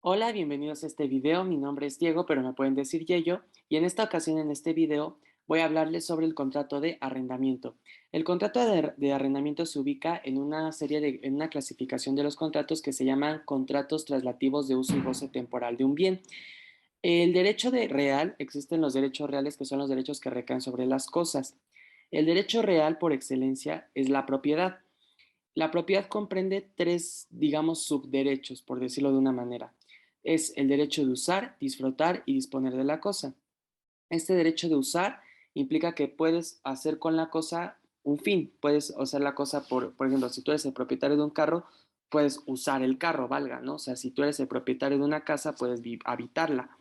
Hola, bienvenidos a este video. Mi nombre es Diego, pero me pueden decir Yello. Y en esta ocasión, en este video, voy a hablarles sobre el contrato de arrendamiento. El contrato de arrendamiento se ubica en en una clasificación de los contratos que se llaman contratos traslativos de uso y goce temporal de un bien. El derecho real, existen los derechos reales, que son los derechos que recaen sobre las cosas. El derecho real, por excelencia, es la propiedad. La propiedad comprende tres, digamos, subderechos, por decirlo de una manera. Es el derecho de usar, disfrutar y disponer de la cosa. Este derecho de usar implica que puedes hacer con la cosa un fin. Puedes usar la cosa, por ejemplo, si tú eres el propietario de un carro, puedes usar el carro, valga, ¿no? O sea, si tú eres el propietario de una casa, puedes habitarla.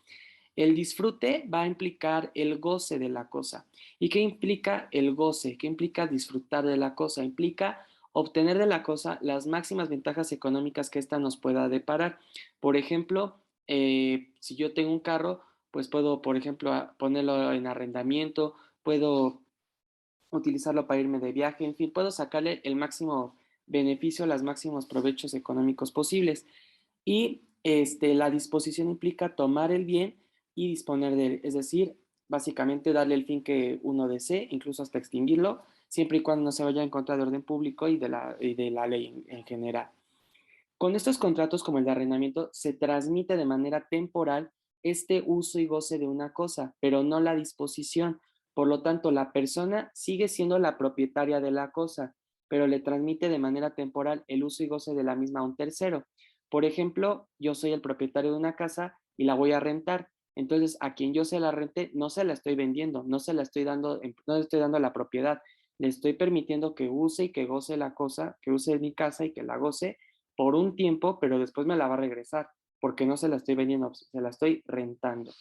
El disfrute va a implicar el goce de la cosa. ¿Y qué implica el goce? ¿Qué implica disfrutar de la cosa? Implica obtener de la cosa las máximas ventajas económicas que ésta nos pueda deparar. Por ejemplo, si yo tengo un carro, pues puedo, por ejemplo, ponerlo en arrendamiento, puedo utilizarlo para irme de viaje, en fin, puedo sacarle el máximo beneficio, los máximos provechos económicos posibles. Y la disposición implica tomar el bien y disponer de él, es decir, básicamente darle el fin que uno desee, incluso hasta extinguirlo, siempre y cuando no se vaya en contra de orden público y de la ley en general. Con estos contratos como el de arrendamiento se transmite de manera temporal este uso y goce de una cosa, pero no la disposición. Por lo tanto, la persona sigue siendo la propietaria de la cosa, pero le transmite de manera temporal el uso y goce de la misma a un tercero. Por ejemplo, yo soy el propietario de una casa y la voy a rentar. Entonces, a quien yo se la rente, no se la estoy vendiendo, no se la estoy dando, no le estoy dando la propiedad. Le estoy permitiendo que use y que goce la cosa, que use mi casa y que la goce por un tiempo, pero después me la va a regresar, porque no se la estoy vendiendo, se la estoy rentando.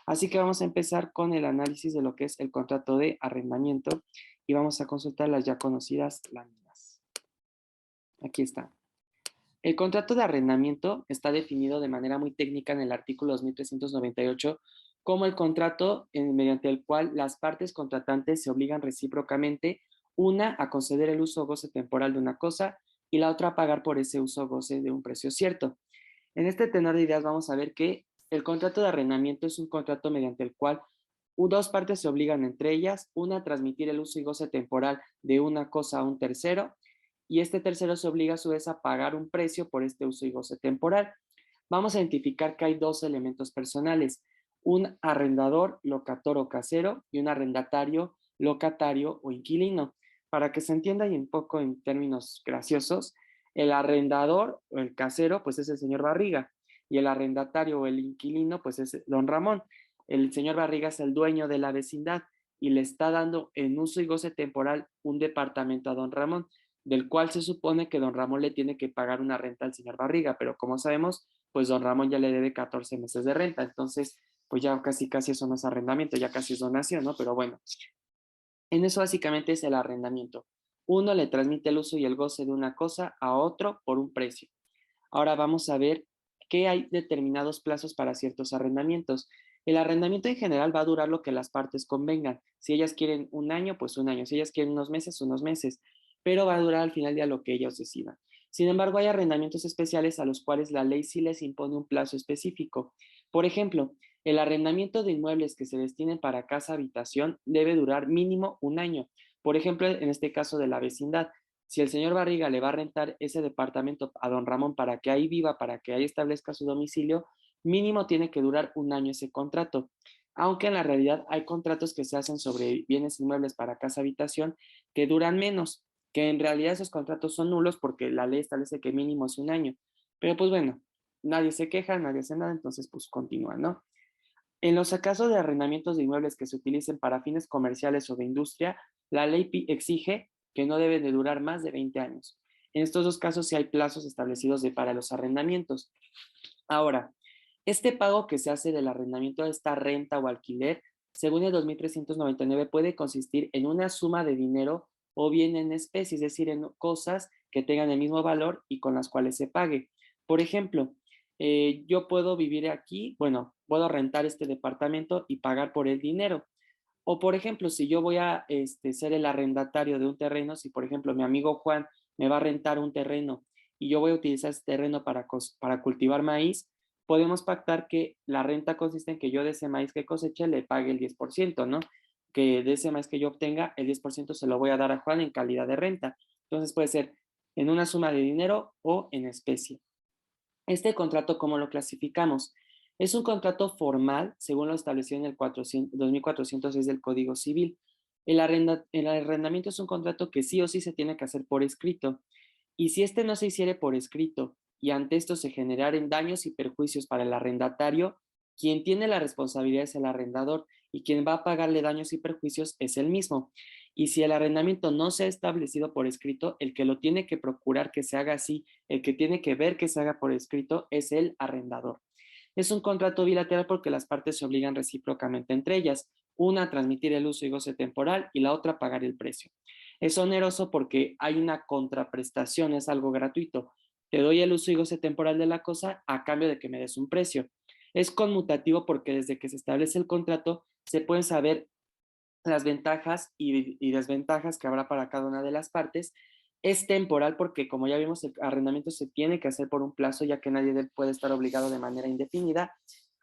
Así que vamos a empezar con el análisis de lo que es el contrato de arrendamiento y vamos a consultar las ya conocidas láminas. Aquí está. El contrato de arrendamiento está definido de manera muy técnica en el artículo 2398 como el contrato mediante el cual las partes contratantes se obligan recíprocamente, una a conceder el uso o goce temporal de una cosa y la otra a pagar por ese uso o goce de un precio cierto. En este tenor de ideas vamos a ver que el contrato de arrendamiento es un contrato mediante el cual dos partes se obligan entre ellas, una a transmitir el uso y goce temporal de una cosa a un tercero, y este tercero se obliga a su vez a pagar un precio por este uso y goce temporal. Vamos a identificar que hay dos elementos personales, un arrendador, locator o casero, y un arrendatario, locatario o inquilino. Para que se entienda y un poco en términos graciosos, el arrendador o el casero pues es el señor Barriga y el arrendatario o el inquilino pues es don Ramón. El señor Barriga es el dueño de la vecindad y le está dando en uso y goce temporal un departamento a don Ramón, del cual se supone que don Ramón le tiene que pagar una renta al señor Barriga, pero como sabemos, pues don Ramón ya le debe 14 meses de renta, entonces pues ya casi casi eso no es arrendamiento, ya casi es donación, ¿no? Pero bueno, en eso básicamente es el arrendamiento. Uno le transmite el uso y el goce de una cosa a otro por un precio. Ahora vamos a ver que hay determinados plazos para ciertos arrendamientos. El arrendamiento en general va a durar lo que las partes convengan. Si ellas quieren un año, pues un año. Si ellas quieren unos meses, pero va a durar al final del día lo que ellos decidan. Sin embargo, hay arrendamientos especiales a los cuales la ley sí les impone un plazo específico. Por ejemplo, el arrendamiento de inmuebles que se destinen para casa habitación debe durar mínimo un año. Por ejemplo, en este caso de la vecindad, si el señor Barriga le va a rentar ese departamento a don Ramón para que ahí viva, para que ahí establezca su domicilio, mínimo tiene que durar un año ese contrato. Aunque en la realidad hay contratos que se hacen sobre bienes inmuebles para casa habitación que duran menos, que en realidad esos contratos son nulos porque la ley establece que mínimo es un año. Pero pues bueno, nadie se queja, nadie hace nada, entonces pues continúa, ¿no? En los casos de arrendamientos de inmuebles que se utilicen para fines comerciales o de industria, la ley exige que no deben de durar más de 20 años. En estos dos casos sí hay plazos establecidos para los arrendamientos. Ahora, este pago que se hace del arrendamiento de esta renta o alquiler, según el 2399, puede consistir en una suma de dinero o bien en especie, es decir, en cosas que tengan el mismo valor y con las cuales se pague. Por ejemplo, yo puedo vivir aquí, bueno, puedo rentar este departamento y pagar por el dinero. O por ejemplo, si yo voy a ser el arrendatario de un terreno, si por ejemplo mi amigo Juan me va a rentar un terreno y yo voy a utilizar ese terreno para cultivar maíz, podemos pactar que la renta consiste en que yo de ese maíz que coseche le pague el 10%, ¿no? Que de ese maíz que yo obtenga, el 10% se lo voy a dar a Juan en calidad de renta. Entonces puede ser en una suma de dinero o en especie. Este contrato, ¿cómo lo clasificamos? Es un contrato formal, según lo establecido en el 2406 del Código Civil. El arrendamiento es un contrato que sí o sí se tiene que hacer por escrito. Y si este no se hiciere por escrito y ante esto se generaren daños y perjuicios para el arrendatario, quien tiene la responsabilidad es el arrendador y quien va a pagarle daños y perjuicios es él mismo. Y si el arrendamiento no se ha establecido por escrito, el que lo tiene que procurar que se haga así, el que tiene que ver que se haga por escrito es el arrendador. Es un contrato bilateral porque las partes se obligan recíprocamente entre ellas, una a transmitir el uso y goce temporal y la otra a pagar el precio. Es oneroso porque hay una contraprestación, es algo gratuito. Te doy el uso y goce temporal de la cosa a cambio de que me des un precio. Es conmutativo porque desde que se establece el contrato se pueden saber las ventajas y desventajas que habrá para cada una de las partes. Es temporal porque, como ya vimos, el arrendamiento se tiene que hacer por un plazo, ya que nadie puede estar obligado de manera indefinida,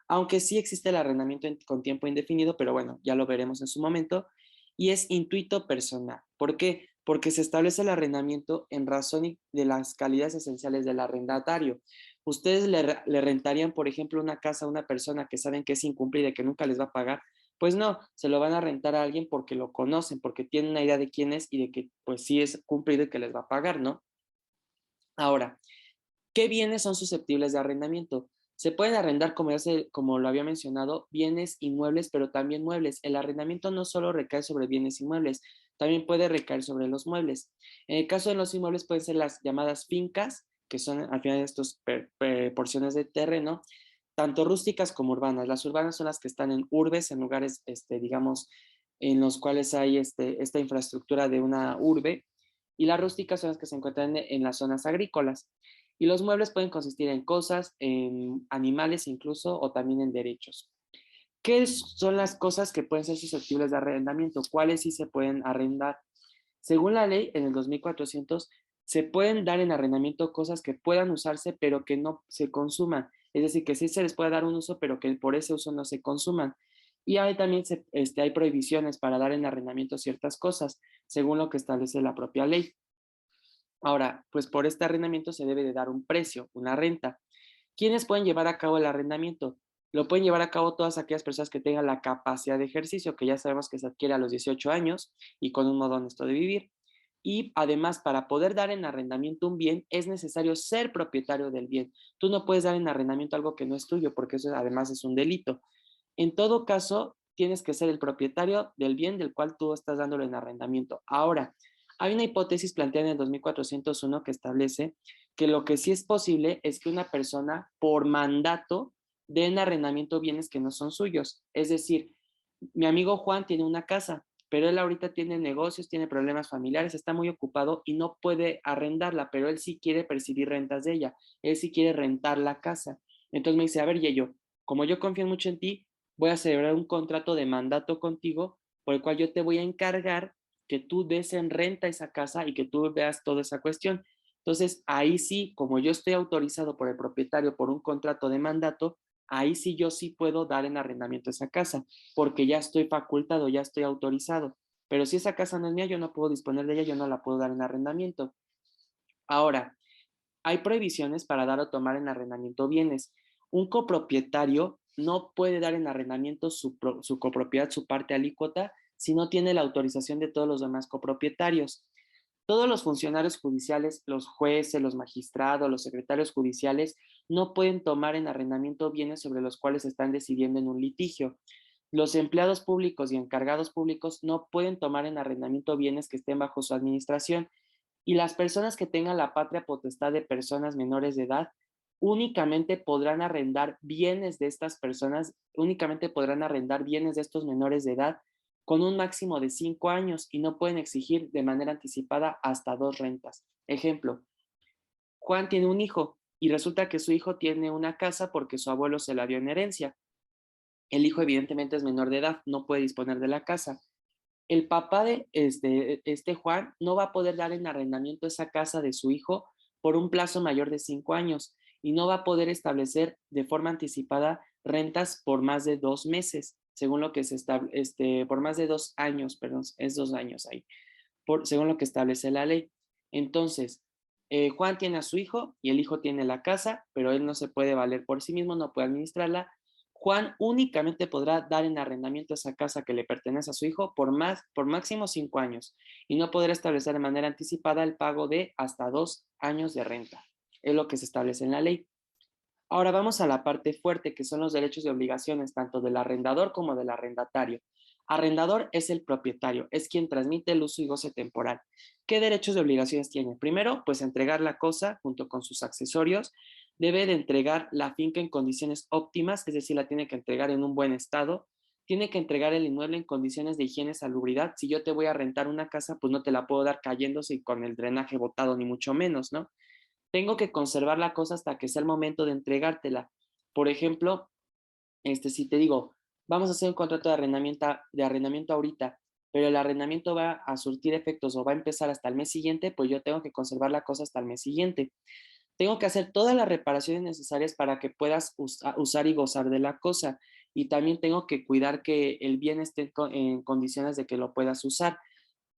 aunque sí existe el arrendamiento con tiempo indefinido, pero bueno, ya lo veremos en su momento. Y es intuito personal. ¿Por qué? Porque se establece el arrendamiento en razón de las calidades esenciales del arrendatario. Ustedes le rentarían, por ejemplo, una casa a una persona que saben que es incumplida y que nunca les va a pagar. Pues no, se lo van a rentar a alguien porque lo conocen, porque tienen una idea de quién es y de que pues sí es cumplido y que les va a pagar, ¿no? Ahora, ¿qué bienes son susceptibles de arrendamiento? Se pueden arrendar, como lo había mencionado, bienes inmuebles, pero también muebles. El arrendamiento no solo recae sobre bienes inmuebles, también puede recaer sobre los muebles. En el caso de los inmuebles pueden ser las llamadas fincas, que son al final estas porciones de terreno, tanto rústicas como urbanas. Las urbanas son las que están en urbes, en lugares, digamos, en los cuales hay esta infraestructura de una urbe, y las rústicas son las que se encuentran en las zonas agrícolas. Y los muebles pueden consistir en cosas, en animales incluso, o también en derechos. ¿Qué son las cosas que pueden ser susceptibles de arrendamiento? ¿Cuáles sí se pueden arrendar? Según la ley, en el 2400, se pueden dar en arrendamiento cosas que puedan usarse, pero que no se consuman. Es decir, que sí se les puede dar un uso, pero que por ese uso no se consuman. Y hay también hay prohibiciones para dar en arrendamiento ciertas cosas, según lo que establece la propia ley. Ahora, pues por este arrendamiento se debe de dar un precio, una renta. ¿Quiénes pueden llevar a cabo el arrendamiento? Lo pueden llevar a cabo todas aquellas personas que tengan la capacidad de ejercicio, que ya sabemos que se adquiere a los 18 años y con un modo honesto de vivir. Y además, para poder dar en arrendamiento un bien, es necesario ser propietario del bien. Tú no puedes dar en arrendamiento algo que no es tuyo, porque eso además es un delito. En todo caso, tienes que ser el propietario del bien del cual tú estás dándolo en arrendamiento. Ahora, hay una hipótesis planteada en el 2401 que establece que lo que sí es posible es que una persona por mandato dé en arrendamiento bienes que no son suyos. Es decir, mi amigo Juan tiene una casa, pero él ahorita tiene negocios, tiene problemas familiares, está muy ocupado y no puede arrendarla, pero él sí quiere percibir rentas de ella, él sí quiere rentar la casa. Entonces me dice, a ver, Yeyo, como yo confío mucho en ti, voy a celebrar un contrato de mandato contigo por el cual yo te voy a encargar que tú des en renta esa casa y que tú veas toda esa cuestión. Entonces, ahí sí, como yo estoy autorizado por el propietario por un contrato de mandato, ahí sí yo sí puedo dar en arrendamiento esa casa, porque ya estoy facultado, ya estoy autorizado. Pero si esa casa no es mía, yo no puedo disponer de ella, yo no la puedo dar en arrendamiento. Ahora, hay prohibiciones para dar o tomar en arrendamiento bienes. Un copropietario no puede dar en arrendamiento su copropiedad, su parte alícuota, si no tiene la autorización de todos los demás copropietarios. Todos los funcionarios judiciales, los jueces, los magistrados, los secretarios judiciales, no pueden tomar en arrendamiento bienes sobre los cuales están decidiendo en un litigio. Los empleados públicos y encargados públicos no pueden tomar en arrendamiento bienes que estén bajo su administración, y las personas que tengan la patria potestad de personas menores de edad únicamente podrán arrendar bienes de estas personas, únicamente podrán arrendar bienes de estos menores de edad con un máximo de 5 años y no pueden exigir de manera anticipada hasta 2 rentas. Ejemplo, Juan tiene un hijo, y resulta que su hijo tiene una casa porque su abuelo se la dio en herencia. El hijo evidentemente es menor de edad, no puede disponer de la casa. El papá de este Juan no va a poder dar en arrendamiento esa casa de su hijo por un plazo mayor de 5 años y no va a poder establecer de forma anticipada rentas por más de 2 meses, según lo que se establece, por más de 2 años, perdón, es 2 años ahí, según lo que establece la ley. Entonces, Juan tiene a su hijo y el hijo tiene la casa, pero él no se puede valer por sí mismo, no puede administrarla. Juan únicamente podrá dar en arrendamiento esa casa que le pertenece a su hijo por máximo 5 años y no podrá establecer de manera anticipada el pago de hasta 2 años de renta. Es lo que se establece en la ley. Ahora vamos a la parte fuerte, que son los derechos y obligaciones tanto del arrendador como del arrendatario. Arrendador es el propietario, es quien transmite el uso y goce temporal. ¿Qué derechos y obligaciones tiene? Primero, pues entregar la cosa junto con sus accesorios. Debe de entregar la finca en condiciones óptimas, es decir, la tiene que entregar en un buen estado. Tiene que entregar el inmueble en condiciones de higiene y salubridad. Si yo te voy a rentar una casa, pues no te la puedo dar cayéndose y con el drenaje botado, ni mucho menos, ¿no? Tengo que conservar la cosa hasta que sea el momento de entregártela. Por ejemplo, si te digo, vamos a hacer un contrato de arrendamiento ahorita, pero el arrendamiento va a surtir efectos o va a empezar hasta el mes siguiente, pues yo tengo que conservar la cosa hasta el mes siguiente. Tengo que hacer todas las reparaciones necesarias para que puedas usar y gozar de la cosa. Y también tengo que cuidar que el bien esté en condiciones de que lo puedas usar.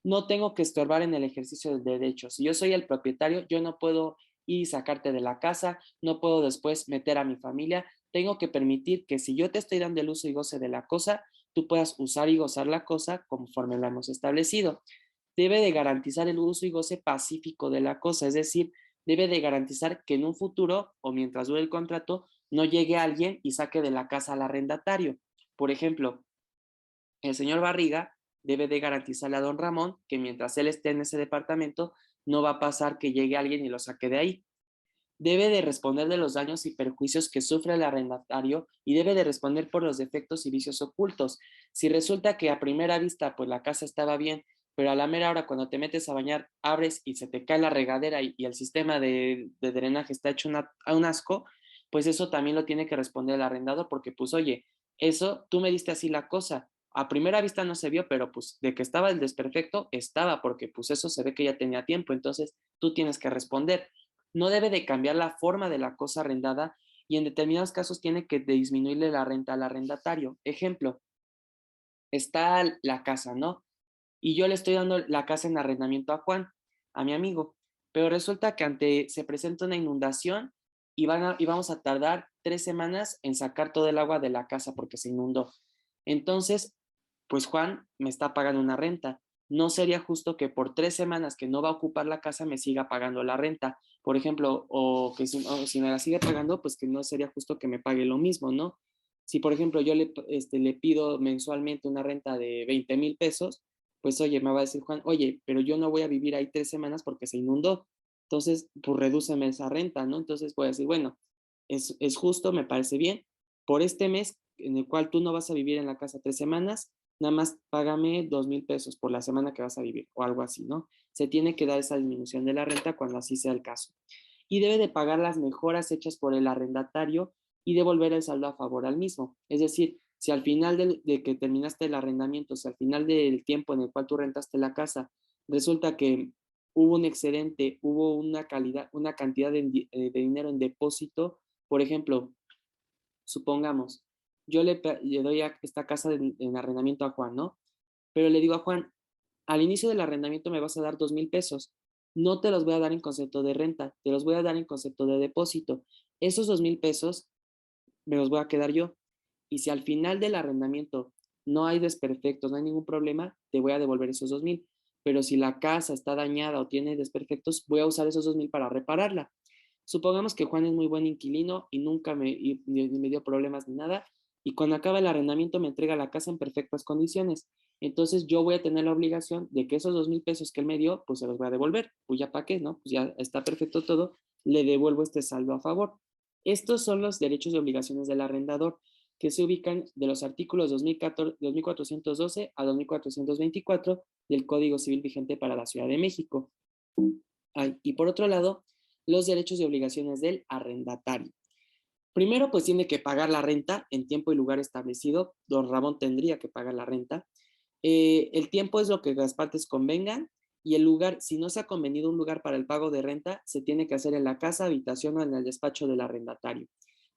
No tengo que estorbar en el ejercicio del derecho. Si yo soy el propietario, yo no puedo ir y sacarte de la casa, no puedo después meter a mi familia. Tengo que permitir que si yo te estoy dando el uso y goce de la cosa, tú puedas usar y gozar la cosa conforme lo hemos establecido. Debe de garantizar el uso y goce pacífico de la cosa, es decir, debe de garantizar que en un futuro o mientras dure el contrato no llegue alguien y saque de la casa al arrendatario. Por ejemplo, el señor Barriga debe de garantizarle a don Ramón que mientras él esté en ese departamento, no va a pasar que llegue alguien y lo saque de ahí. Debe de responder de los daños y perjuicios que sufre el arrendatario y debe de responder por los defectos y vicios ocultos. Si resulta que a primera vista pues la casa estaba bien, pero a la mera hora cuando te metes a bañar abres y se te cae la regadera y el sistema de drenaje está hecho a un asco, pues eso también lo tiene que responder el arrendador porque pues oye, eso tú me diste así la cosa. A primera vista no se vio, pero pues de que estaba el desperfecto, estaba, porque pues eso se ve que ya tenía tiempo, entonces tú tienes que responder. No debe de cambiar la forma de la cosa arrendada y en determinados casos tiene que disminuirle la renta al arrendatario. Ejemplo, está la casa, ¿no? Y yo le estoy dando la casa en arrendamiento a Juan, a mi amigo, pero resulta que se presenta una inundación y vamos a tardar 3 semanas en sacar todo el agua de la casa porque se inundó. Entonces, pues Juan me está pagando una renta. No sería justo que por 3 semanas que no va a ocupar la casa me siga pagando la renta, por ejemplo, o si me la sigue pagando, pues que no sería justo que me pague lo mismo, ¿no? Si, por ejemplo, yo le pido mensualmente una renta de 20,000 pesos, pues oye, me va a decir Juan, oye, pero yo no voy a vivir ahí 3 semanas porque se inundó. Entonces, pues redúceme esa renta, ¿no? Entonces voy a decir, bueno, es justo, me parece bien. Por este mes en el cual tú no vas a vivir en la casa 3 semanas, nada más págame 2,000 pesos por la semana que vas a vivir o algo así, ¿no? Se tiene que dar esa disminución de la renta cuando así sea el caso. Y debe de pagar las mejoras hechas por el arrendatario y devolver el saldo a favor al mismo. Es decir, si al final de que terminaste el arrendamiento, si al final del tiempo en el cual tú rentaste la casa, resulta que hubo un excedente, hubo una cantidad de dinero en depósito, por ejemplo, supongamos, yo le doy esta casa en arrendamiento a Juan, ¿no? Pero le digo a Juan, al inicio del arrendamiento me vas a dar 2,000 pesos. No te los voy a dar en concepto de renta, te los voy a dar en concepto de depósito. Esos 2,000 pesos me los voy a quedar yo. Y si al final del arrendamiento no hay desperfectos, no hay ningún problema, te voy a devolver esos 2,000. Pero si la casa está dañada o tiene desperfectos, voy a usar esos 2,000 para repararla. Supongamos que Juan es muy buen inquilino y nunca me dio problemas ni nada, y cuando acaba el arrendamiento me entrega la casa en perfectas condiciones. Entonces yo voy a tener la obligación de que esos 2,000 pesos que él me dio, pues se los voy a devolver. Pues ya para qué, ¿no? Pues ya está perfecto todo, le devuelvo este saldo a favor. Estos son los derechos y obligaciones del arrendador que se ubican de los artículos 2014, 2412 a 2424 del Código Civil vigente para la Ciudad de México. Ay, y por otro lado, Los derechos y obligaciones del arrendatario. Primero, pues tiene que pagar la renta en tiempo y lugar establecido. Don Ramón tendría que pagar la renta. El tiempo es lo que las partes convengan y el lugar, si no se ha convenido un lugar para el pago de renta, se tiene que hacer en la casa, habitación o en el despacho del arrendatario.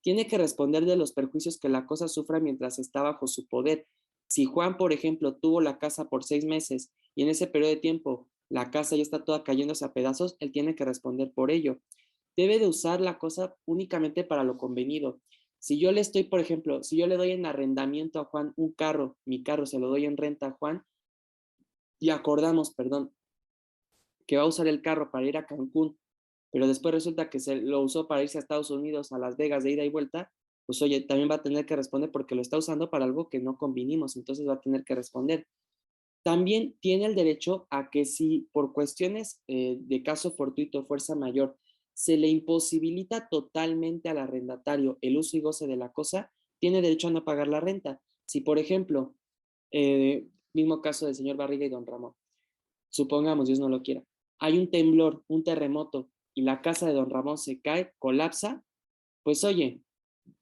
Tiene que responder de los perjuicios que la cosa sufra mientras está bajo su poder. Si Juan, por ejemplo, tuvo la casa por 6 meses y en ese periodo de tiempo la casa ya está toda cayéndose a pedazos, él tiene que responder por ello. Debe de usar la cosa únicamente para lo convenido. Si yo le estoy, por ejemplo, si yo le doy en arrendamiento a Juan un carro, mi carro se lo doy en renta a Juan y acordamos, perdón, que va a usar el carro para ir a Cancún, pero después resulta que se lo usó para irse a Estados Unidos, a Las Vegas de ida y vuelta, pues oye, también va a tener que responder porque lo está usando para algo que no convinimos, entonces va a tener que responder. También tiene el derecho a que si por cuestiones de caso fortuito, fuerza mayor, se le imposibilita totalmente al arrendatario el uso y goce de la cosa, tiene derecho a no pagar la renta. Si, por ejemplo, mismo caso del señor Barriga y don Ramón, supongamos, Dios no lo quiera, hay un temblor, un terremoto y la casa de don Ramón se cae, colapsa, pues oye,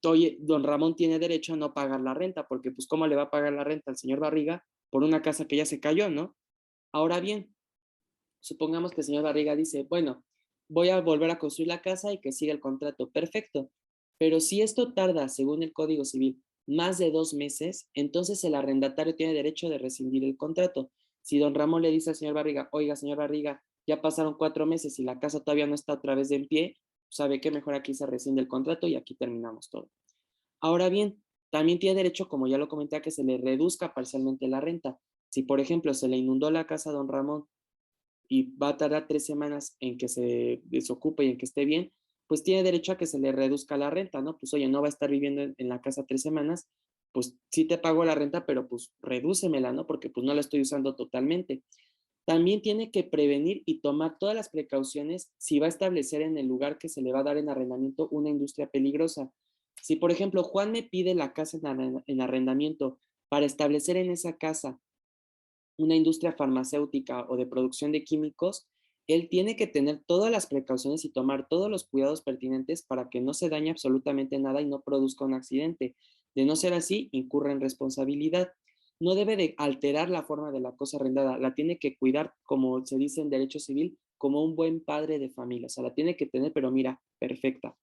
don Ramón tiene derecho a no pagar la renta, porque pues ¿cómo le va a pagar la renta al señor Barriga por una casa que ya se cayó, ¿no? Ahora bien, supongamos que el señor Barriga dice, bueno, voy a volver a construir la casa y que siga el contrato, perfecto. Pero si esto tarda, según el Código Civil, más de 2 meses, entonces el arrendatario tiene derecho de rescindir el contrato. Si don Ramón le dice al señor Barriga, oiga, señor Barriga, ya pasaron 4 meses y la casa todavía no está otra vez de en pie, sabe que mejor aquí se rescinde el contrato y aquí terminamos todo. Ahora bien, también tiene derecho, como ya lo comenté, a que se le reduzca parcialmente la renta. Si, por ejemplo, se le inundó la casa a don Ramón y va a tardar 3 semanas en que se desocupe y en que esté bien, pues tiene derecho a que se le reduzca la renta, ¿no? Pues oye, no va a estar viviendo en la casa 3 semanas, pues sí te pago la renta, pero pues redúcemela, ¿no? Porque pues no la estoy usando totalmente. También tiene que prevenir y tomar todas las precauciones si va a establecer en el lugar que se le va a dar en arrendamiento una industria peligrosa. Si, por ejemplo, Juan me pide la casa en arrendamiento para establecer en esa casa una industria farmacéutica o de producción de químicos, él tiene que tener todas las precauciones y tomar todos los cuidados pertinentes para que no se dañe absolutamente nada y no produzca un accidente. De no ser así, incurre en responsabilidad. No debe de alterar la forma de la cosa arrendada, la tiene que cuidar, como se dice en derecho civil, como un buen padre de familia. O sea, la tiene que tener, pero mira, perfecta.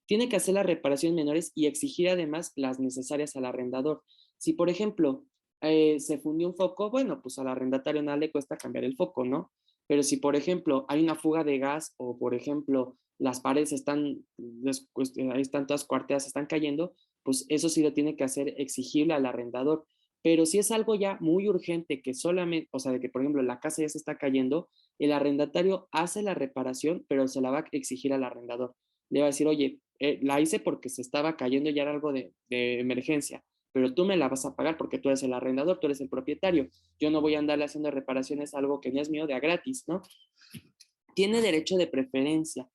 Tiene que hacer las reparaciones menores y exigir además las necesarias al arrendador. Si, por ejemplo, se fundió un foco, bueno, pues al arrendatario nada le cuesta cambiar el foco, ¿no? Pero si, por ejemplo, hay una fuga de gas o, por ejemplo, las paredes están, ahí están todas cuarteadas, están cayendo, pues eso sí lo tiene que hacer exigible al arrendador. Pero si es algo ya muy urgente, que solamente, o sea, de que, por ejemplo, la casa ya se está cayendo, el arrendatario hace la reparación, pero se la va a exigir al arrendador. Le va a decir, oye, la hice porque se estaba cayendo, ya era algo de emergencia, pero tú me la vas a pagar porque tú eres el arrendador, tú eres el propietario. Yo no voy a andarle haciendo reparaciones a algo que no es mío de a gratis, ¿no? Tiene derecho de preferencia.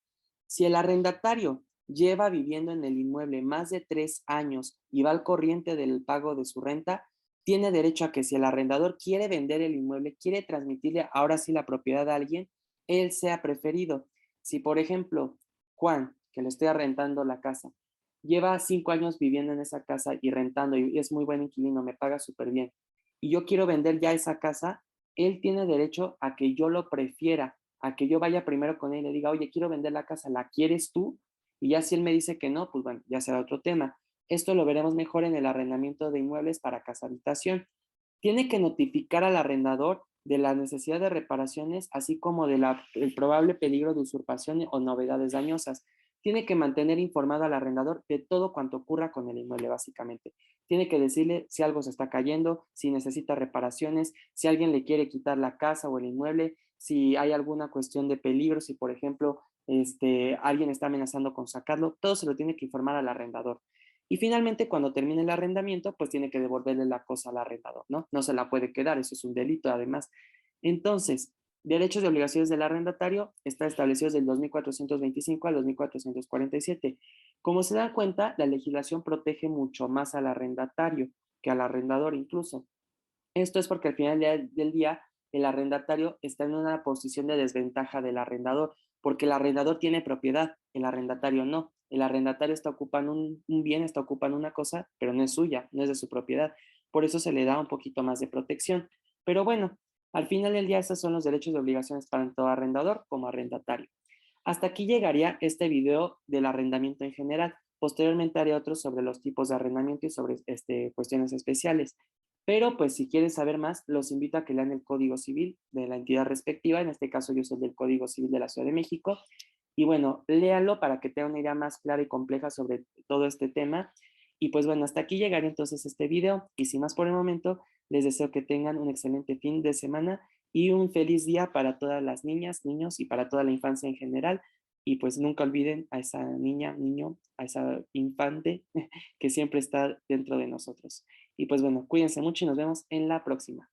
Si el arrendatario lleva viviendo en el inmueble más de 3 años y va al corriente del pago de su renta, tiene derecho a que si el arrendador quiere vender el inmueble, quiere transmitirle ahora sí la propiedad a alguien, él sea preferido. Si, por ejemplo, Juan, que le estoy arrendando la casa, lleva 5 años viviendo en esa casa y rentando y es muy buen inquilino, me paga súper bien, y yo quiero vender ya esa casa, él tiene derecho a que yo lo prefiera, a que yo vaya primero con él y le diga, oye, quiero vender la casa, ¿la quieres tú? Y ya si él me dice que no, pues bueno, ya será otro tema. Esto lo veremos mejor en el arrendamiento de inmuebles para casa habitación. Tiene que notificar al arrendador de la necesidad de reparaciones, así como del probable peligro de usurpación o novedades dañosas. Tiene que mantener informado al arrendador de todo cuanto ocurra con el inmueble, básicamente. Tiene que decirle si algo se está cayendo, si necesita reparaciones, si alguien le quiere quitar la casa o el inmueble, si hay alguna cuestión de peligro, si por ejemplo alguien está amenazando con sacarlo, todo se lo tiene que informar al arrendador. Y finalmente, cuando termine el arrendamiento, pues tiene que devolverle la cosa al arrendador, ¿no? No se la puede quedar, eso es un delito además. Entonces, derechos y obligaciones del arrendatario está establecidos del 2425 al 2447. Como se dan cuenta, la legislación protege mucho más al arrendatario que al arrendador incluso. Esto es porque al final del día el arrendatario está en una posición de desventaja del arrendador. porque el arrendador tiene propiedad, el arrendatario no. El arrendatario está ocupando un bien, está ocupando una cosa, pero no es suya, no es de su propiedad. Por eso se le da un poquito más de protección. Pero bueno, al final del día esos son los derechos y obligaciones para todo arrendador como arrendatario. Hasta aquí llegaría este video del arrendamiento en general. Posteriormente haré otro sobre los tipos de arrendamiento y sobre cuestiones especiales. Pero pues si quieres saber más, los invito a que lean el Código Civil de la entidad respectiva. En este caso yo soy del Código Civil de la Ciudad de México. Y bueno, léanlo para que tengan una idea más clara y compleja sobre todo este tema. Y pues bueno, hasta aquí llegaré entonces este video. Y sin más por el momento, les deseo que tengan un excelente fin de semana y un feliz día para todas las niñas, niños y para toda la infancia en general. Y pues nunca olviden a esa niña, niño, a esa infante que siempre está dentro de nosotros. Y pues bueno, cuídense mucho y nos vemos en la próxima.